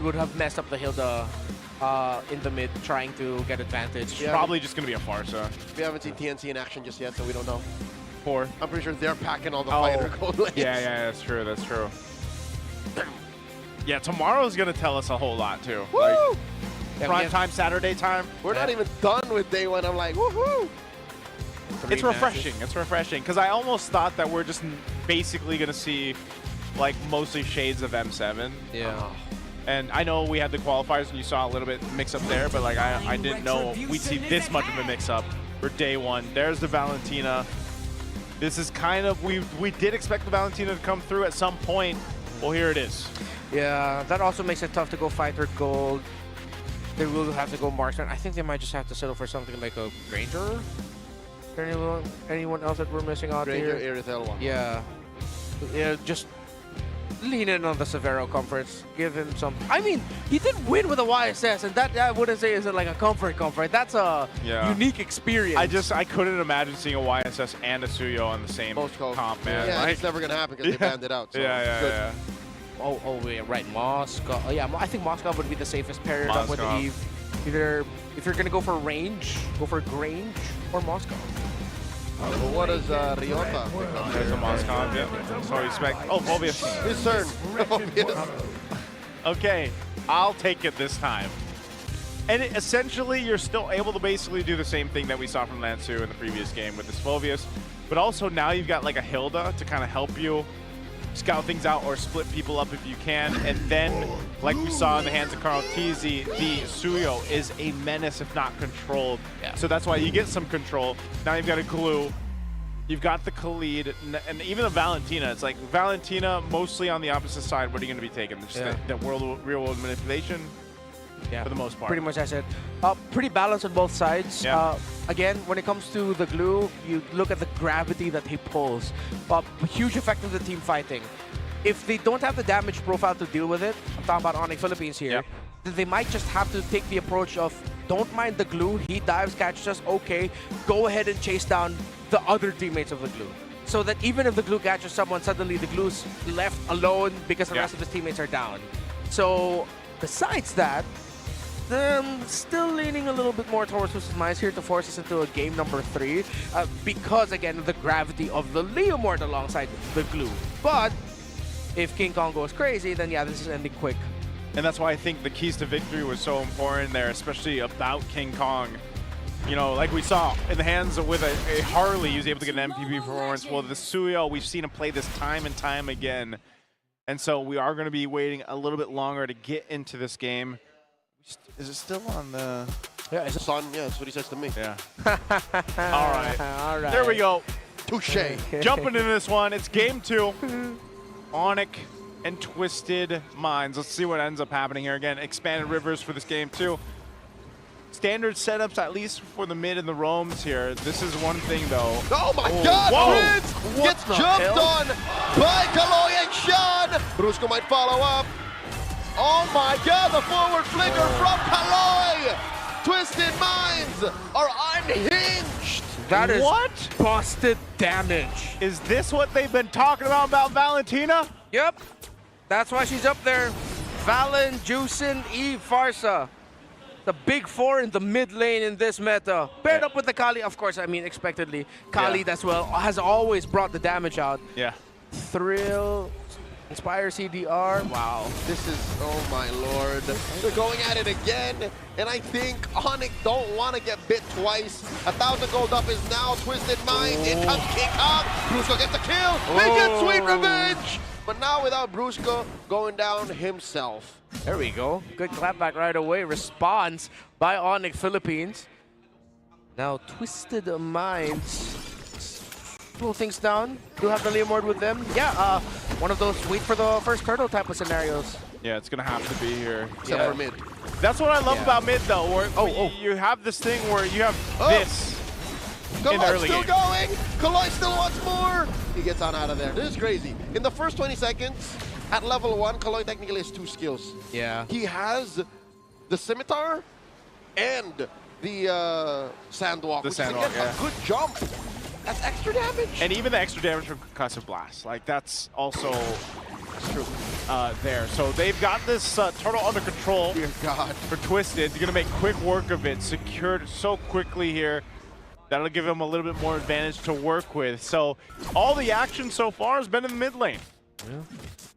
would have messed up the Hilda in the mid, trying to get advantage. Yeah, Probably just going to be a Farsa. We haven't seen TNC in action just yet, so we don't know. 4. I'm pretty sure they're packing all the fighter gold lanes. Yeah, that's true. That's true. Yeah, tomorrow's going to tell us a whole lot, too. Like, prime time, Saturday time. We're not even done with day one. I'm like, woohoo! It's refreshing. It's refreshing. Because I almost thought that we're just basically going to see, like, mostly shades of M7. Yeah. And I know we had the qualifiers and you saw a little bit mix up there, but like I didn't know we'd see this much of a mix up for day one. There's the Valentina. This is kind of, we did expect the Valentina to come through at some point. Well, here it is. Yeah, that also makes it tough to go fighter gold. They will have to go marksman. I think they might just have to settle for something like a Granger. Is there anyone else that we're missing out Granger, here? Irithel. Yeah. Yeah, just lean in on the Severo comforts. Give him some. I mean, he did win with a YSS, and that I wouldn't say is like a comfort. That's a unique experience. I couldn't imagine seeing a YSS and a Suyo on the same comp, man. Yeah, like, it's never gonna happen because they banned it out. So yeah. Oh, yeah, right. Moscow. Oh, yeah, I think Moscow would be the safest paired up with the Eve. Either if you're gonna go for range, go for Grange or Moscow. Well, what does Ryota? There's a Moscow, yeah. So expect. Oh, Phobius. His turn. Phobius. Okay, I'll take it this time. And essentially, you're still able to basically do the same thing that we saw from Lansu in the previous game with this Phobius, but also now you've got like a Hilda to kind of help you scout things out or split people up if you can. And then, like we saw in the hands of Carl Teasy, the Suyo is a menace if not controlled. Yeah. So that's why you get some control. Now you've got a Glue. You've got the Khalid, and even the Valentina. It's like Valentina mostly on the opposite side. What are you going to be taking? Just the real-world manipulation for the most part. Pretty much, I said. Pretty balanced on both sides. Yeah. Again, when it comes to the Glue, you look at the gravity that he pulls. Huge effect of the team fighting. If they don't have the damage profile to deal with it, I'm talking about Onic Philippines here, then they might just have to take the approach of, don't mind the Glue, he dives, catches us, okay, go ahead and chase down the other teammates of the Glue. So that even if the Glue catches someone, suddenly the Glue's left alone because the rest of his teammates are down. So besides that, I'm still leaning a little bit more towards Twisted Minds here to force us into a game number 3 because, again, of the gravity of the Leomord alongside the Glue. But if King Kong goes crazy, then yeah, this is ending quick. And that's why I think the keys to victory was so important there, especially about King Kong. You know, like we saw in the hands with a Harley, he was able to get an MVP performance. Well, the Suyo, we've seen him play this time and time again. And so we are going to be waiting a little bit longer to get into this game. Is it still on the... Yeah, it's son. Yeah, that's what he says to me. Yeah. All right. All right. There we go. Touche. Jumping into this one, it's game 2. Onic and Twisted Minds. Let's see what ends up happening here. Again, expanded rivers for this game too. Standard setups, at least for the mid and the roams here. This is one thing though. Oh my God! Prince gets jumped on by Kaloy and Sean. Brusco might follow up. Oh my God, the forward flicker from Kaloy. Twisted Minds are unhinged. That is what? Busted damage. Is this what they've been talking about Valentina? Yep. That's why she's up there. Valen, Juicin, Eve, Farsa. The big 4 in the mid lane in this meta. Paired up with the Kali, of course, I mean, expectedly. Kali as well has always brought the damage out. Yeah. Thrill, Inspire CDR. Wow. This is, oh my Lord. They're going at it again. And I think Onic don't want to get bit twice. 1,000 gold up is now Twisted Mind. In comes King Kong. Brusco gets the kill. They get sweet revenge. But now without Brusco going down himself. There we go. Good clapback right away. Response by Onic Philippines. Now Twisted Minds slow things down. Do have the Leomord with them. Yeah, one of those wait for the first turtle type of scenarios. Yeah, it's gonna have to be here. Except for mid. That's what I love about mid though, where you have this thing where you have this. Kaloy still going. Kaloy still wants more. He gets on out of there. This is crazy. In the first 20 seconds, at level 1, Kaloy technically has 2 skills. Yeah. He has the Scimitar and the Sandwalk. The which Sandwalk, is, again, a good jump. That's extra damage. And even the extra damage from Concussive Blast. Like, that's also It's true. There. So they've got this turtle under control. Dear God. For Twisted. They're going to make quick work of it. Secured so quickly here. That'll give him a little bit more advantage to work with. So all the action so far has been in the mid lane. Yeah.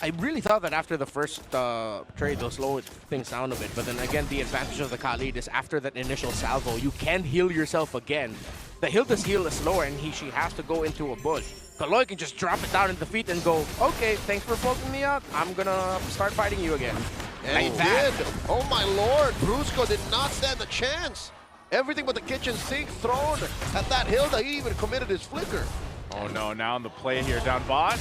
I really thought that after the first trade, they'll slow things down a bit. But then again, the advantage of the Khalid is after that initial salvo, you can heal yourself again. The Hilda's heal is slower, and she has to go into a bush. Kaloy can just drop it down in the feet and go, okay, thanks for poking me out. I'm gonna start fighting you again. And he did. Oh my lord, Brusco did not stand a chance. Everything but the kitchen sink thrown at that Hilda. He even committed his flicker. Oh no, now on the play here down bot.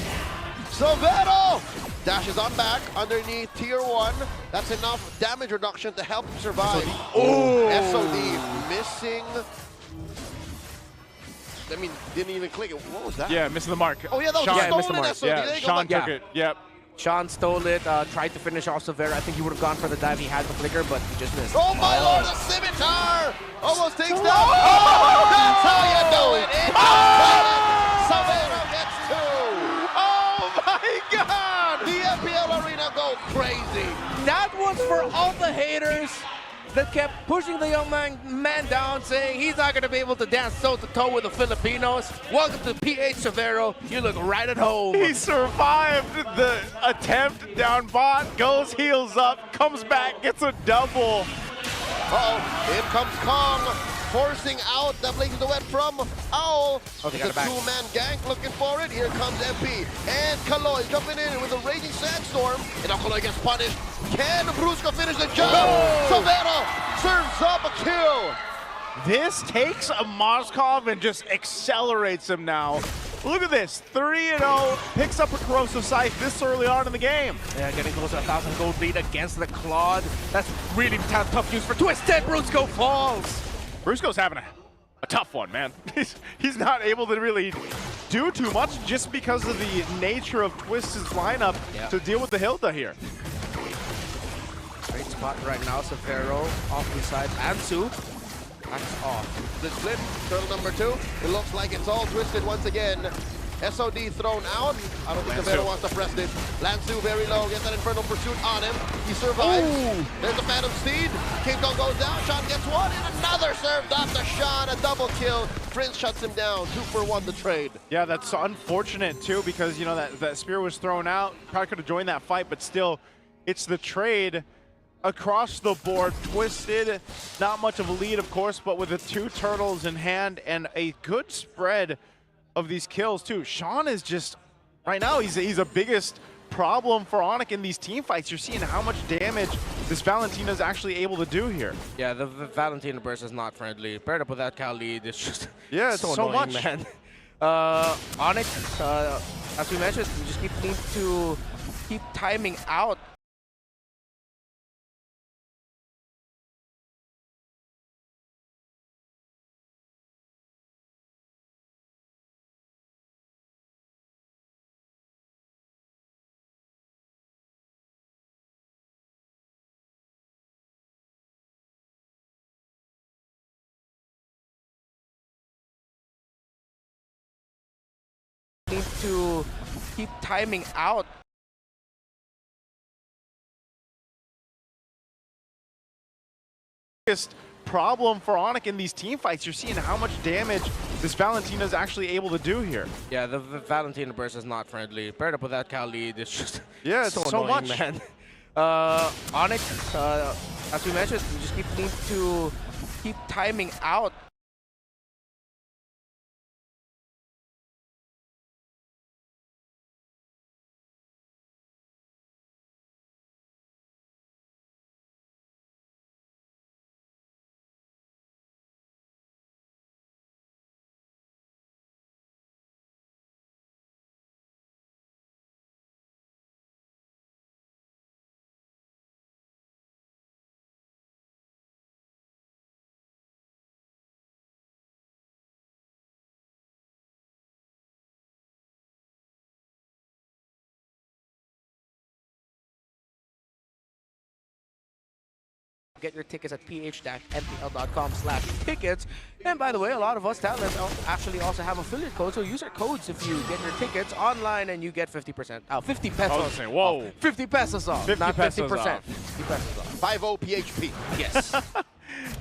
Silvero dashes on back underneath tier 1. That's enough damage reduction to help him survive. Oh! SOD missing. I mean, didn't even click it. What was that? Yeah, missing the mark. Oh yeah, that was Sean, a stolen SOD. Yeah, There you go, Sean back. took it. Yep. Sean stole it, tried to finish off Severa. I think he would have gone for the dive. He had the flicker, but he just missed. Oh my lord, a scimitar! Almost takes down. Oh, that's how you do it. Silvero gets 2. Oh my God! The MPL arena go crazy. That was for all the haters that kept pushing the young man down, saying he's not going to be able to dance toe-to-toe with the Filipinos. Welcome to PH Severo. You look right at home. He survived the attempt down bot, goes heals up, comes back, gets a double. Uh-oh, in comes Kong, forcing out the Blazing the Wet from Owl. Oh, they got the it back. two-man gank looking for it. Here comes MP. And Kaloy jumping in with a raging sandstorm. And now Kaloy gets punished. Can Brusco finish the job? Silvero serves up a kill. This takes a Moskov and just accelerates him now. Look at this, 3-0, picks up a Corrosive Scythe this early on in the game. Yeah, getting close to 1,000 gold lead against the Claude. That's really tough news for Twisted. Brusco falls. Brusco's having a tough one, man. He's not able to really do too much just because of the nature of Twisted's lineup to deal with the Hilda here. Great spot right now, Severo off the side. Ansu, that's off. The split, turtle number 2. It looks like it's all Twisted once again. SOD thrown out. I don't think Severo wants to press it. Lansu very low, gets that Infernal Pursuit on him. He survives. Ooh. There's the Phantom Steed. King Kong goes down. Sean gets one, and another served up to Sean. A double kill. Prince shuts him down. 2 for 1 the trade. Yeah, that's unfortunate too because, you know, that spear was thrown out. Probably could have joined that fight, but still, it's the trade. Across the board, Twisted, not much of a lead, of course, but with the 2 turtles in hand and a good spread of these kills, too. Sean is just, right now, he's a biggest problem for Onic in these team fights. You're seeing how much damage this Valentina is actually able to do here. Yeah, the Valentina burst is not friendly. Paired up with that Khalid, it's just yeah, it's so annoying, much. Man. Onic, as we mentioned, we just need to keep timing out out Biggest problem for Onic in these team fights. You're seeing how much damage this Valentina is actually able to do here. Yeah, the Valentina burst is not friendly. Paired up with that Khalid, it's just yeah, it's so annoying, much. Man. Onic, as we mentioned, we just need to keep timing out Get your tickets at ph-mpl.com/tickets. And by the way, a lot of us talents actually also have affiliate codes, so use our codes if you get your tickets online and you get 50%. 50 pesos. Whoa. 50 pesos off, 50 not pesos 50%. off. 50 pesos off. 5-0 PHP. Yes.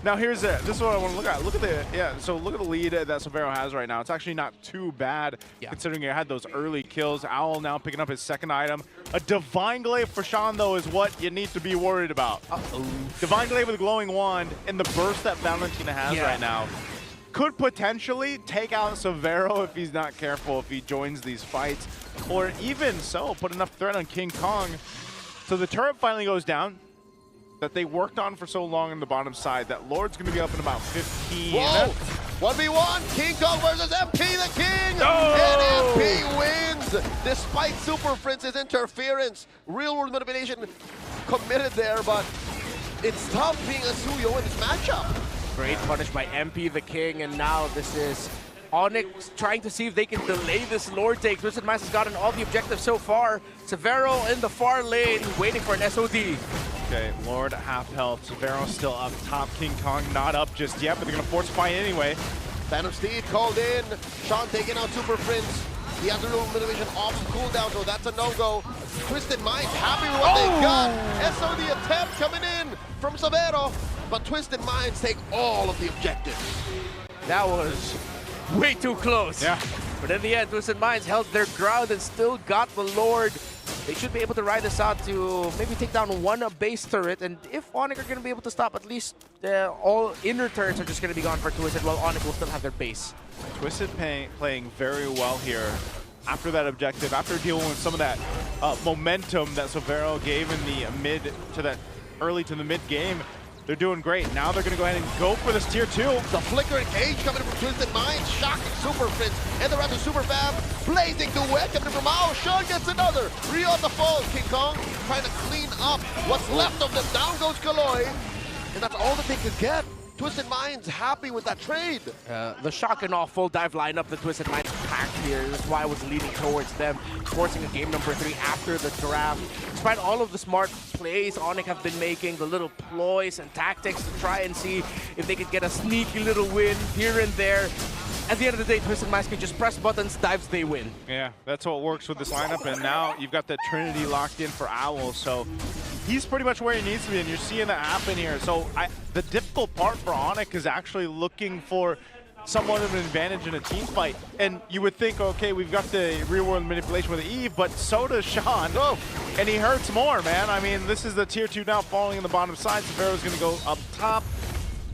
Now here's it. This is what I want to look at. Look at the So look at the lead that Silvero has right now. It's actually not too bad considering he had those early kills. Owl now picking up his second item. A Divine Glaive for Sean though is what you need to be worried about. Divine Glaive with a glowing wand and the burst that Valentina has right now could potentially take out Silvero if he's not careful, if he joins these fights, or even so put enough threat on King Kong. So the turret finally goes down that they worked on for so long on the bottom side. That Lord's going to be up in about 15. Whoa! 1v1, King Kong versus MP the King! Oh! And MP wins! Despite Super Prince's interference, real world manipulation committed there, but it's tough being a Suyo in this matchup. Great punish by MP the King, and now this is Onic trying to see if they can delay this Lord take. Twisted Minds has gotten all the objectives so far. Silvero in the far lane, waiting for an SOD. Okay, Lord half health. Silvero still up top. King Kong not up just yet, but they're going to force fight anyway. Phantom Steed called in. Sean taking out Super Prince. He has a little motivation off cooldown, so that's a no-go. Twisted Minds happy with what they got. SOD attempt coming in from Silvero, but Twisted Minds take all of the objectives. That was way too close. Yeah. But in the end, Twisted Minds held their ground and still got the Lord. They should be able to ride this out to maybe take down one base turret, and if Onic are going to be able to stop, at least all inner turrets are just going to be gone for Twisted, while Onic will still have their base. Twisted playing very well here after that objective, after dealing with some of that momentum that Silvero gave in the early to the mid game. They're doing great. Now they're going to go ahead and go for this tier 2. The flickering cage coming from Twisted Minds, shocking Super Prince, and the rest of Super Fab, blazing duet coming from Mao. Sean gets another. Ryota falls. King Kong trying to clean up what's left of them. Down goes Kaloy, and that's all that they could get. Twisted Minds happy with that trade. The shock and all full dive lineup the Twisted Minds packed here. That's why I was leaning towards them, forcing a game number 3 after the draft. Despite all of the smart plays Onic have been making, the little ploys and tactics to try and see if they could get a sneaky little win here and there. At the end of the day, Twisted Minds can just press buttons, dives, they win. Yeah, that's what works with this lineup, and now you've got the Trinity locked in for Owl, so he's pretty much where he needs to be, and you're seeing that happen here. So the difficult part for Onic is actually looking for somewhat of an advantage in a team fight. And you would think, okay, we've got the real world manipulation with Eve, but so does Sean. Oh, and he hurts more, man. I mean, this is the tier 2 now falling in the bottom side. Silvero's going to go up top,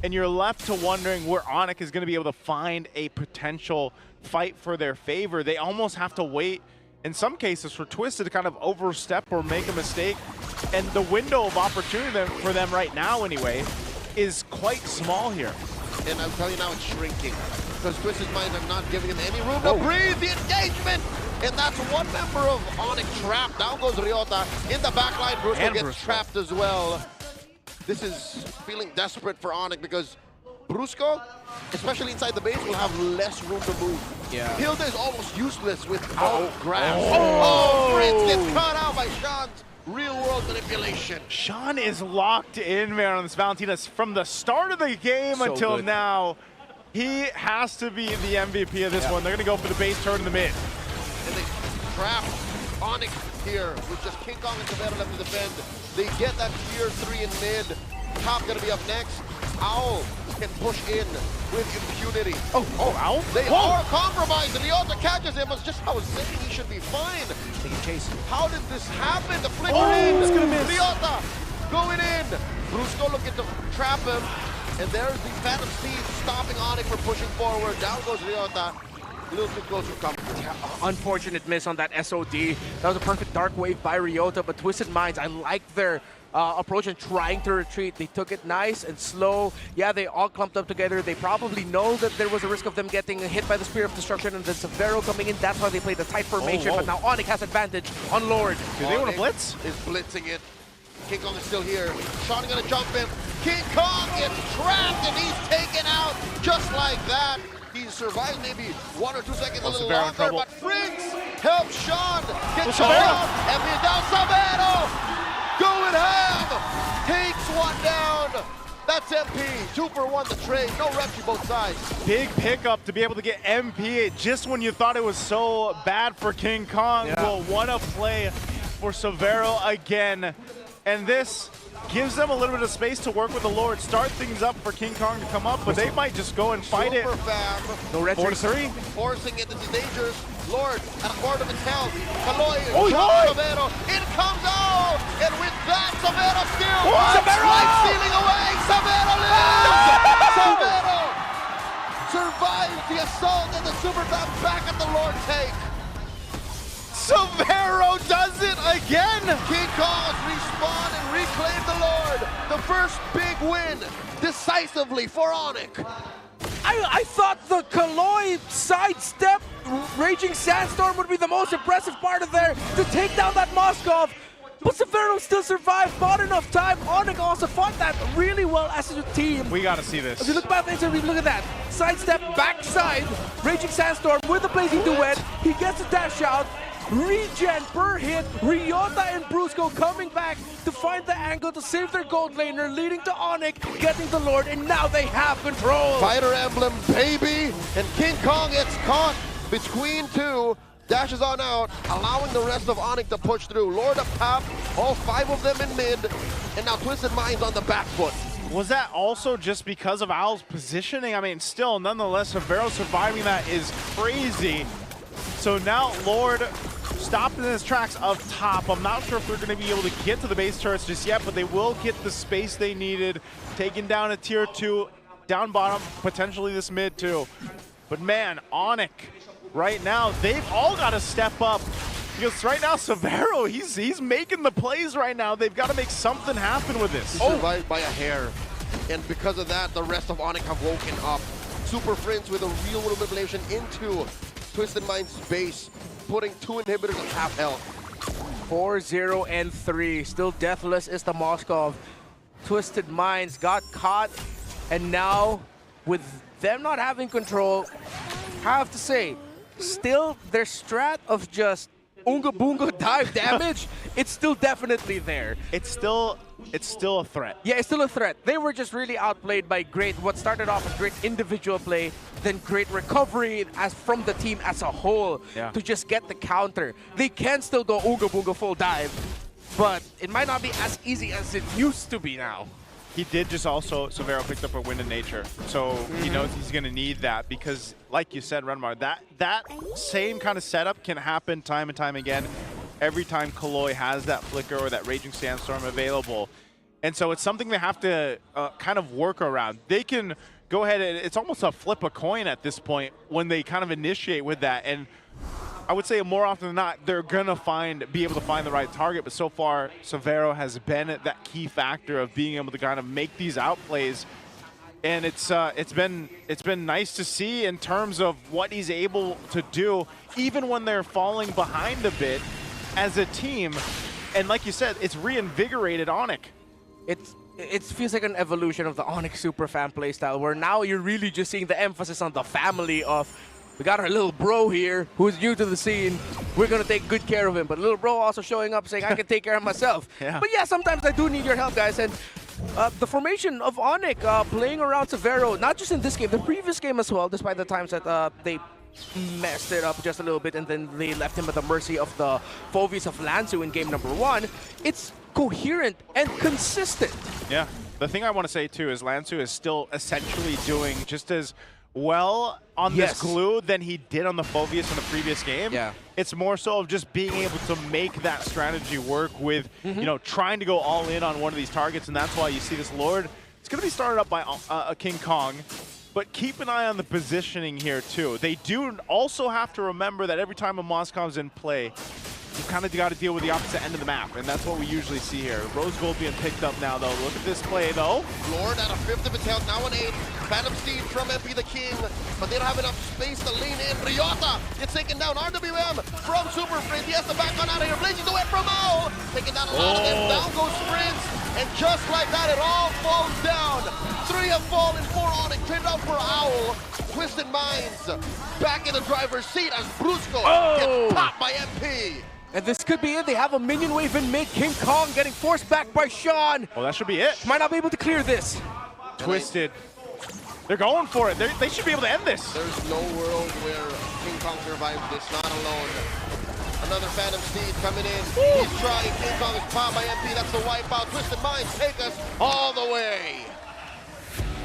and you're left to wondering where Onic is going to be able to find a potential fight for their favor. They almost have to wait, in some cases, for Twisted to kind of overstep or make a mistake. And the window of opportunity for them right now, anyway, is quite small here. And I'll tell you now, it's shrinking, because Twisted Minds are not giving him any room to breathe. The engagement, and that's one member of Onic trapped. Down goes Ryota in the backline. Brusco gets trapped as well. This is feeling desperate for Onic, because Brusco, especially inside the base, will have less room to move. Yeah. Hilda is almost useless without grabs. Oh, Prince gets cut out by Sean's real-world manipulation. Sean is locked in, man, on this Valentina from the start of the game until now. He has to be the MVP of this one. They're going to go for the base turn in the mid. And they trap Onic here with just King Kong and Silvero left to defend. They get that tier 3 in mid. Top going to be up next. Owl can push in with impunity. Oh, Owl? They are compromised, and Ryota catches him. It's just, I was saying he should be fine. They can chase him. How did this happen? The flicker in. It's gonna miss. Ryota going in. Brusco looking to trap him. And there's the Phantom Steed stopping Onic from pushing forward. Down goes Ryota. A little too close for comfort. Yeah, unfortunate miss on that SOD. That was a perfect dark wave by Ryota, but Twisted Minds, I like their approach and trying to retreat. They took it nice and slow. Yeah, they all clumped up together. They probably know that there was a risk of them getting hit by the Spear of Destruction and the Silvero coming in. That's why they played the tight formation, but now Onic has advantage on Lord. Do they want to blitz? Is blitzing it. King Kong is still here. Sean gonna jump him. King Kong gets trapped and he's taken out just like that. He survived maybe 1 or 2 seconds, a little longer, but Friggs helps Sean get down. And he's down. Silvero going ham. Takes one down. That's MP. 2 for 1 the trade. No repsy both sides. Big pickup to be able to get MP just when you thought it was so bad for King Kong. Yeah. Will want to play for Severo again. And this gives them a little bit of space to work with the Lord, start things up for King Kong to come up, but they might just go and fight Super it. fam. No red 4-3. Forcing it. This is dangerous. Lord at a quarter of its health. Kaloy. Oh, shot Lord. Severo. It comes out. And with that, Severo still. What? Severo! Life stealing away. Severo lives. Severo survives the assault and the super fam back at the Lord take. Severo does it again! King Kong respawn and reclaim the Lord. The first big win decisively for Onic. I thought the Kaloy sidestep Raging Sandstorm would be the most impressive part of there to take down that Moskov. But Severo still survived, bought enough time. Onic also fought that really well as a team. We gotta see this. If you look back at the interview, look at that. Sidestep, backside, Raging Sandstorm with the blazing duet. He gets a dash out. Regen per hit. Ryota and Brusco coming back to find the angle to save their gold laner, leading to Onic getting the Lord, and now they have control. Fighter Emblem, baby! And King Kong gets caught between two. Dashes on out, allowing the rest of Onic to push through. Lord up top, all 5 of them in mid, and now Twisted Minds on the back foot. Was that also just because of Owl's positioning? I mean, still, nonetheless, Severo surviving that is crazy. So now Lord stopped in his tracks up top. I'm not sure if they're going to be able to get to the base turrets just yet, but they will get the space they needed, taking down a tier 2, down bottom, potentially this mid too. But man, Onic, right now, they've all got to step up. Because right now, Severo, he's making the plays right now. They've got to make something happen with this. He survived by a hair. And because of that, the rest of Onic have woken up. Super Friends with a real world manipulation into Twisted Mind's base, putting 2 inhibitors at half health. 4-0 and 3. Still deathless is the Moskov. Twisted Minds got caught, and now with them not having control, I have to say, still their strat of just Unga Boonga dive damage, it's still definitely there. It's still a threat. Yeah, it's still a threat. They were just really outplayed by what started off as great individual play, then great recovery as from the team as a whole to just get the counter. They can still go Unga Boonga full dive, but it might not be as easy as it used to be now. He did just also, Severo picked up a Wind of Nature. So he knows he's going to need that because, like you said, Renmar, that same kind of setup can happen time and time again every time Kaloy has that Flicker or that Raging Sandstorm available. And so it's something they have to kind of work around. They can go ahead and it's almost a flip a coin at this point when they kind of initiate with that. And I would say more often than not, they're gonna be able to find the right target. But so far, Severo has been that key factor of being able to kind of make these outplays. And it's been nice to see in terms of what he's able to do, even when they're falling behind a bit as a team. And like you said, it's reinvigorated Onic. It feels like an evolution of the Onic super fan playstyle, where now you're really just seeing the emphasis on the family of, we got our little bro here who's new to the scene. We're going to take good care of him. But little bro also showing up saying, I can take care of myself. But yeah, sometimes I do need your help, guys. And the formation of Onic playing around Severo, not just in this game, the previous game as well, despite the times that they messed it up just a little bit and then they left him at the mercy of the Phoveus of Lansu in game number 1. It's coherent and consistent. Yeah. The thing I want to say, too, is Lansu is still essentially doing just as well on this glue than he did on the Phoveus in the previous game. Yeah. It's more so of just being able to make that strategy work with, you know, trying to go all in on one of these targets, and that's why you see this Lord. It's going to be started up by a King Kong, but keep an eye on the positioning here, too. They do also have to remember that every time a Moscov's in play, you kind of got to deal with the opposite end of the map, and that's what we usually see here. Rose Gold being picked up now, though. Look at this play, though. Lord at a 5th of its health, now an 8. Phantom Steed from MP the King, but they don't have enough space to lean in. Ryota gets taken down. RWM from Super Friends. He has to back on out of here. Blazing the way from Owl. Taking down a lot of them. Down goes Sprints. And just like that, it all falls down. 3 have fallen, 4 on it. Turned out for Owl. Twisted Minds back in the driver's seat as Brusco gets popped by MP. And this could be it. They have a minion wave in mid. King Kong getting forced back by Sean. Well, that should be it. Might not be able to clear this. Twisted. They're going for it. They should be able to end this. There's no world where King Kong survives this, not alone. Another Phantom Steed coming in. He's trying. King Kong is popped by MP. That's the wipeout. Twisted Minds take us all the way.